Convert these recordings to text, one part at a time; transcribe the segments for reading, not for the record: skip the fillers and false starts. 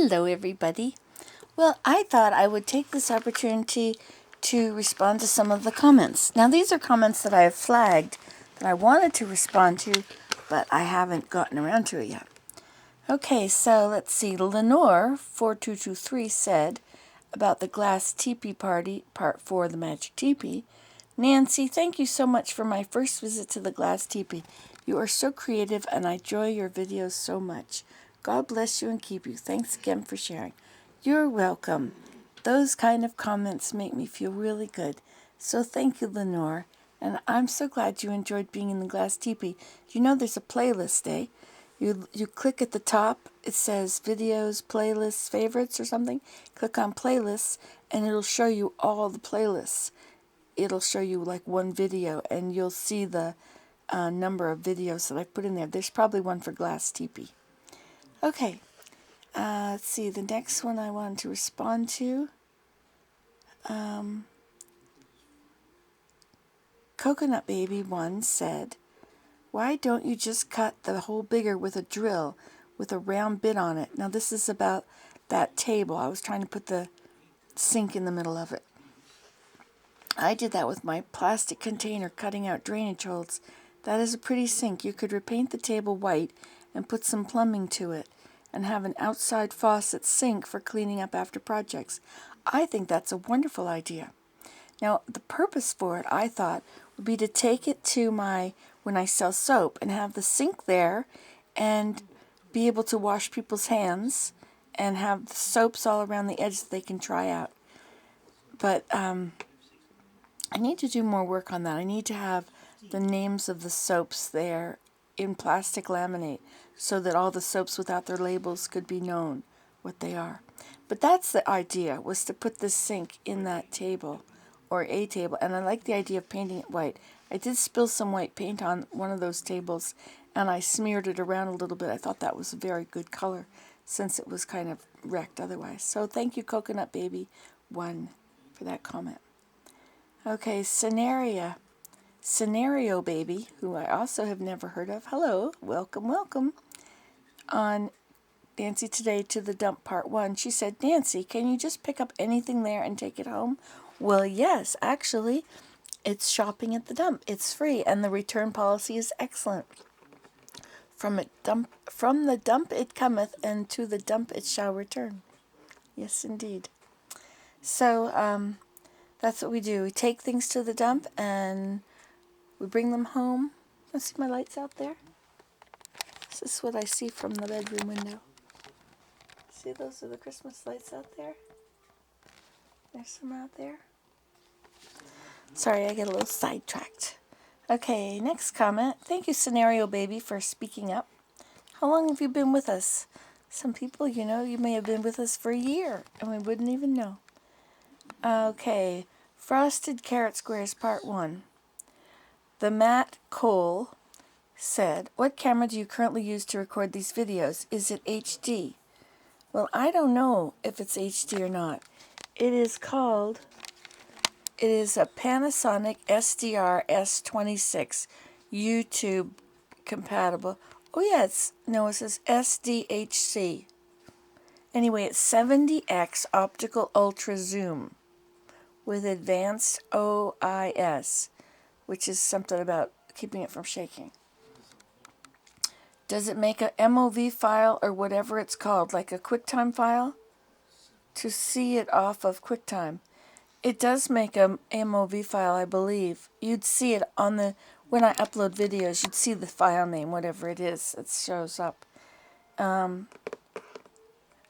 Hello, everybody. Well, I thought I would take this opportunity to respond to some of the comments. Now, these are comments that I have flagged that I wanted to respond to, but I haven't gotten around to it yet. Okay, so let's see. Lenore4223 said about the glass teepee party, part 4 of the Magic Teepee. Nancy, thank you so much for my first visit to the glass teepee. You are so creative and I enjoy your videos so much. God bless you and keep you. Thanks again for sharing. You're welcome. Those kind of comments make me feel really good. So thank you, Lenore. And I'm so glad you enjoyed being in the glass teepee. You know there's a playlist, eh? You click at the top, it says videos, playlists, favorites or something. Click on playlists and it'll show you all the playlists. It'll show you like one video and you'll see the number of videos that I put in there. There's probably one for glass teepee. Okay, let's see, the next one I wanted to respond to. Coconut Baby 1 said, why don't you just cut the hole bigger with a drill with a round bit on it? Now this is about that table. I was trying to put the sink in the middle of it. I did that with my plastic container cutting out drainage holes. That is a pretty sink. You could repaint the table white and put some plumbing to it and have an outside faucet sink for cleaning up after projects. I think that's a wonderful idea. Now, the purpose for it, I thought, would be to take it to when I sell soap and have the sink there and be able to wash people's hands and have the soaps all around the edge that they can try out. But I need to do more work on that. I need to have the names of the soaps there in plastic laminate so that all the soaps without their labels could be known what they are. But that's the idea, was to put this sink in that table or a table, and I like the idea of painting it white. I did spill some white paint on one of those tables and I smeared it around a little bit. I thought that was a very good color since it was kind of wrecked otherwise. So thank you, Coconut Baby 1, for that comment. Okay, Scenario Baby, who I also have never heard of. Hello, welcome, welcome. On Nancy Today to the Dump Part 1, she said, Nancy, can you just pick up anything there and take it home? Well, yes, actually, it's shopping at the dump. It's free, and the return policy is excellent. From the dump it cometh, and to the dump it shall return. Yes, indeed. So, that's what we do. We take things to the dump, and we bring them home. Let's see my lights out there. This is what I see from the bedroom window. See, those are the Christmas lights out there. There's some out there. Sorry, I get a little sidetracked. Okay, next comment. Thank you, Scenario Baby, for speaking up. How long have you been with us? Some people, you may have been with us for a year, and we wouldn't even know. Okay, Frosted Carrot Squares Part 1. The Matt Cole said, what camera do you currently use to record these videos? Is it HD? Well, I don't know if it's HD or not. It is a Panasonic SDR S26 YouTube compatible. Oh yeah, it says SDHC. Anyway, it's 70x optical ultra zoom with advanced OIS, which is something about keeping it from shaking. Does it make a MOV file or whatever it's called, like a QuickTime file? To see it off of QuickTime. It does make a MOV file, I believe. You'd see it when I upload videos, you'd see the file name, whatever it is, it shows up. And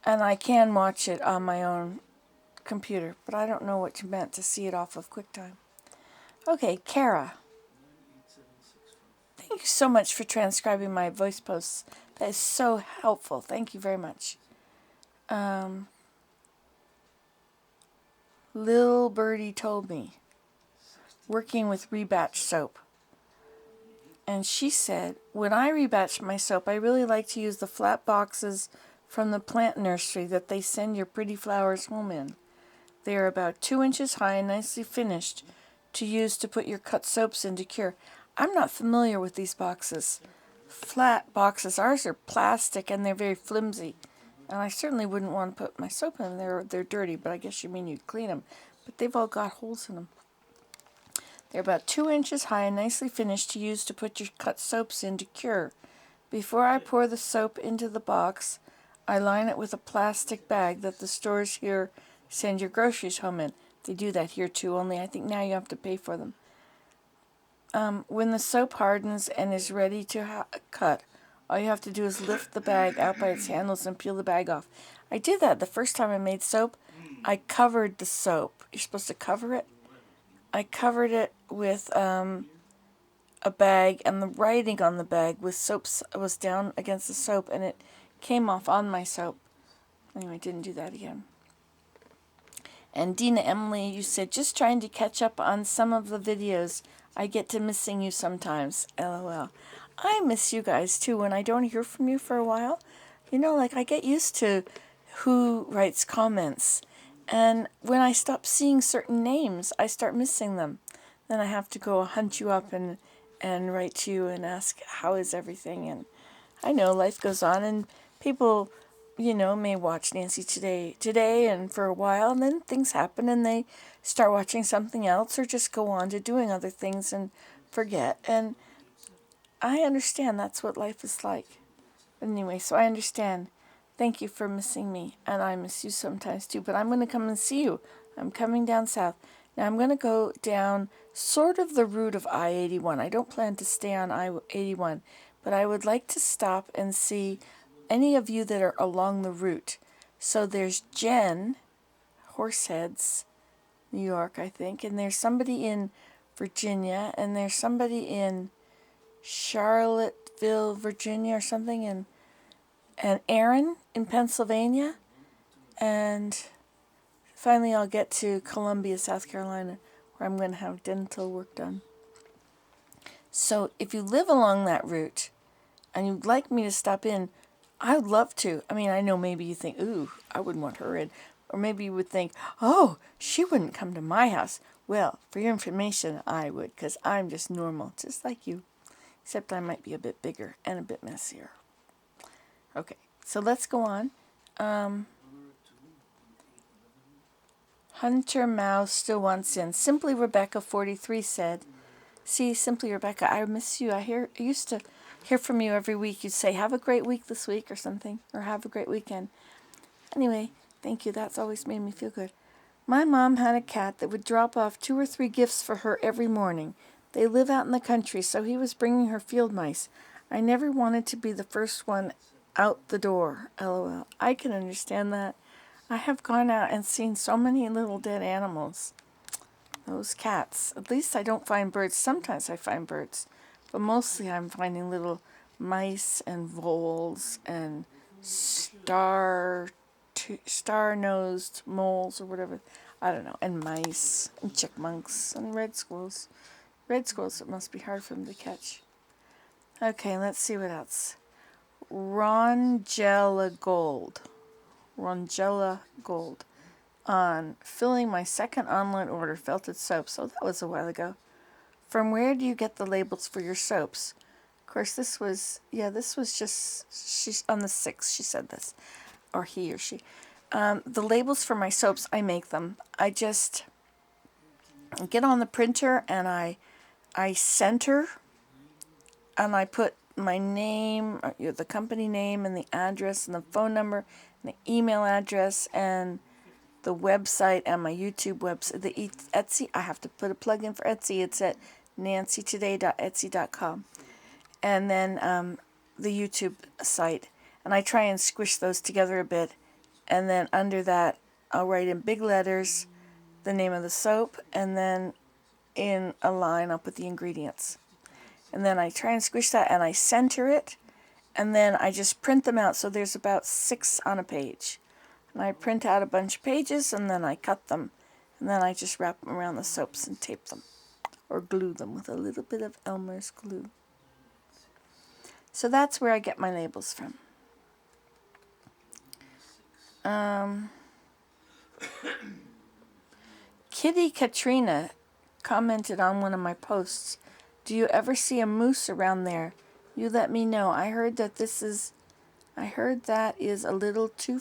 I can watch it on my own computer, but I don't know what you meant to see it off of QuickTime. Okay, Kara. Thank you so much for transcribing my voice posts. That is so helpful. Thank you very much. Lil Birdie told me, working with rebatch soap. And she said, when I rebatch my soap, I really like to use the flat boxes from the plant nursery that they send your pretty flowers home in. They are about 2 inches high and nicely finished to use to put your cut soaps in to cure. I'm not familiar with these boxes. Flat boxes. Ours are plastic and they're very flimsy. And I certainly wouldn't want to put my soap in there. They're dirty, but I guess you mean you'd clean them. But they've all got holes in them. They're about 2 inches high and nicely finished to use to put your cut soaps in to cure. Before I pour the soap into the box, I line it with a plastic bag that the stores here send your groceries home in. They do that here too, only I think now you have to pay for them. When the soap hardens and is ready to cut, all you have to do is lift the bag out by its handles and peel the bag off. I did that the first time I made soap. I covered the soap. You're supposed to cover it. I covered it with a bag, and the writing on the bag with soap was down against the soap, and it came off on my soap. Anyway, I didn't do that again. And Dina Emily, you said, just trying to catch up on some of the videos. I get to missing you sometimes. LOL. I miss you guys too when I don't hear from you for a while. You know, like I get used to who writes comments. And when I stop seeing certain names, I start missing them. Then I have to go hunt you up and write to you and ask, how is everything? And I know life goes on and people, you know, may watch Nancy today and for a while, and then things happen and they start watching something else or just go on to doing other things and forget. And I understand that's what life is like. But anyway, so I understand. Thank you for missing me, and I miss you sometimes too, but I'm going to come and see you. I'm coming down south. Now I'm going to go down sort of the route of I-81. I don't plan to stay on I-81, but I would like to stop and see any of you that are along the route. So there's Jen, Horseheads, New York, I think, and there's somebody in Virginia, and there's somebody in Charlottesville, Virginia or something, and Aaron in Pennsylvania, and finally I'll get to Columbia, South Carolina, where I'm going to have dental work done. So if you live along that route and you'd like me to stop in, I would love to. I mean, I know maybe you think, ooh, I wouldn't want her in. Or maybe you would think, oh, she wouldn't come to my house. Well, for your information, I would, because I'm just normal, just like you. Except I might be a bit bigger and a bit messier. Okay, so let's go on. Hunter Mouse still wants in. Simply Rebecca 43 said, see, Simply Rebecca, I miss you. I used to hear from you every week. You'd say, have a great week this week or something, or have a great weekend. Anyway, thank you. That's always made me feel good. My mom had a cat that would drop off 2 or 3 gifts for her every morning. They live out in the country, so he was bringing her field mice. I never wanted to be the first one out the door. LOL. I can understand that. I have gone out and seen so many little dead animals. Those cats. At least I don't find birds. Sometimes I find birds. But mostly I'm finding little mice and voles and star-nosed moles or whatever. I don't know. And mice and chipmunks and red squirrels. Red squirrels, it must be hard for them to catch. Okay, let's see what else. Rongella Gold on filling my second online order, felted soap. So that was a while ago. From where do you get the labels for your soaps? Of course, this was just, she's on the 6th, she said this. Or he or she. The labels for my soaps, I make them. I just get on the printer and I center and I put my name, the company name and the address and the phone number and the email address and the website and my YouTube website. The Etsy, I have to put a plug in for Etsy. It's at nancytoday.etsy.com. And then the YouTube site. And I try and squish those together a bit. And then under that, I'll write in big letters the name of the soap. And then in a line, I'll put the ingredients. And then I try and squish that and I center it. And then I just print them out. So there's about 6 on a page. And I print out a bunch of pages and then I cut them. And then I just wrap them around the soaps and tape them. Or glue them with a little bit of Elmer's glue. So that's where I get my labels from. Kitty Katrina commented on one of my posts. Do you ever see a moose around there? You let me know. I heard that this is I heard that is a little too